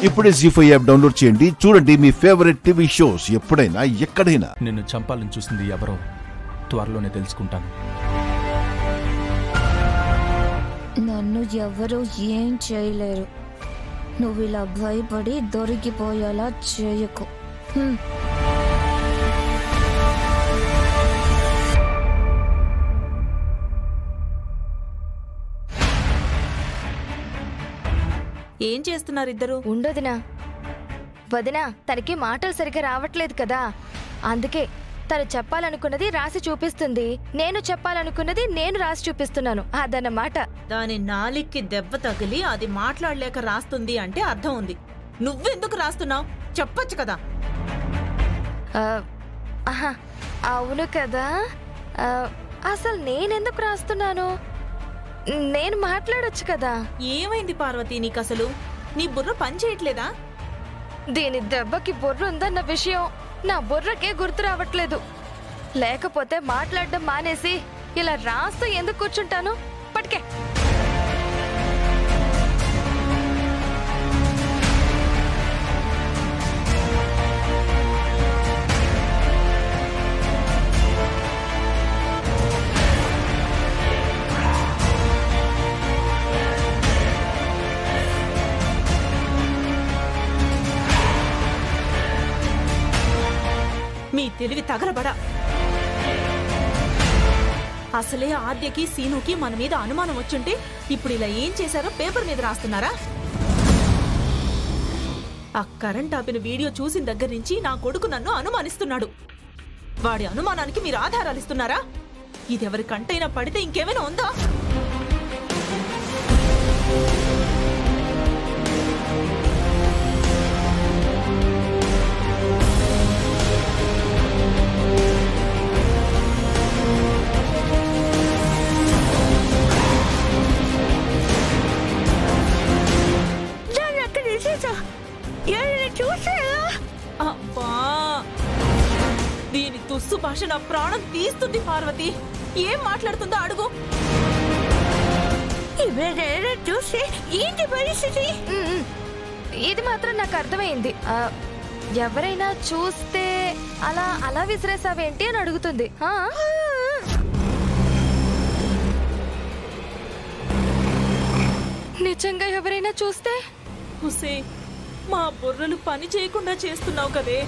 ఇప్పుడే జీ5 app download చేయండి. చూడండి మీ ఫేవరెట్ టీవీ షోస్ ఎప్పుడైనా ఎక్కడైనా. నిన్ను చంపాలని చూసింది ఎవరో త్వరలోనే తెలుసుకుంటాను. నన్ను ఎవరు ఏం చేయలేరు. నువ్వు ఇలా భయపడి దొరికిపోయేలా చేయకు. ఏం చేస్తున్నారు ఇద్దరు? ఉండదునా వదినా, తనకి మాటలు సరిగ్గా రావట్లేదు కదా, అందుకే తను చెప్పాలనుకున్నది రాసి చూపిస్తుంది, నేను చెప్పాలనుకున్నది నేను రాసి చూపిస్తున్నాను, అదన్నమాట. దాని నాలిక్కి దెబ్బ తగిలి అది మాట్లాడలేక రాస్తుంది అంటే అర్థం ఉంది. నువ్వెందుకు రాస్తున్నావు చెప్పొచ్చు కదా. అవును కదా, అసలు నేనెందుకు రాస్తున్నాను? నేను మాట్లాడొచ్చు కదా. ఏమైంది పార్వతి నీకు? అసలు నీ బుర్ర పని చేయట్లేదా? దీని దెబ్బకి బుర్ర ఉందన్న విషయం నా బుర్రకే గుర్తు రావట్లేదు. లేకపోతే మాట్లాడడం మానేసి ఇలా రాస్తూ ఎందుకు కూర్చుంటాను? పట్టుకే. మీ తెలివి తగలబడా. అసలే ఆద్యకి సీనుకి మన మీద అనుమానం వచ్చుంటే ఇప్పుడు ఇలా ఏం చేశారో పేపర్ మీద రాస్తున్నారా? ఆ కరెంట్ ఆపిన వీడియో చూసిన దగ్గర నుంచి నా కొడుకు నన్ను అనుమానిస్తున్నాడు. వాడి అనుమానానికి మీరు ఆధారాలు ఇస్తున్నారా? ఇది ఎవరికంటైనా పడితే ఇంకేమైనా ఉందా? అబ్బా, దీని తుస్సు భాష నా ప్రాణం తీస్తుంది పార్వతి. ఏం మాట్లాడుతుందో అడుగు. చూసి ఏంటి పరిస్థితి? ఇది మాత్రం నాకు అర్థమైంది. ఎవరైనా చూస్తే అలా అలా విసిరేసావేంటి అని అడుగుతుంది. నిజంగా ఎవరైనా చూస్తే? హుసే, మా బుర్రలు పని చేయకుండా చేస్తున్నావు కదే.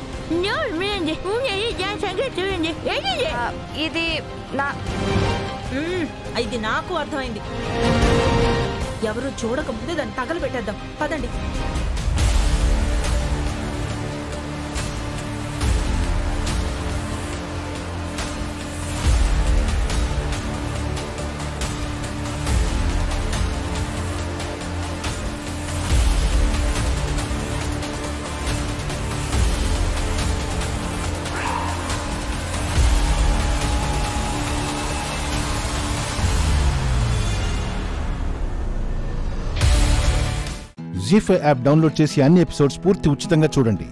ఇది నాకు అర్థమైంది. ఎవరు చూడకముందే దాన్ని తగలబెట్టేద్దాం పదండి. జీ5 యాప్ డౌన్లోడ్ చేసి అన్ని ఎపిసోడ్స్ పూర్తి ఉచితంగా చూడండి.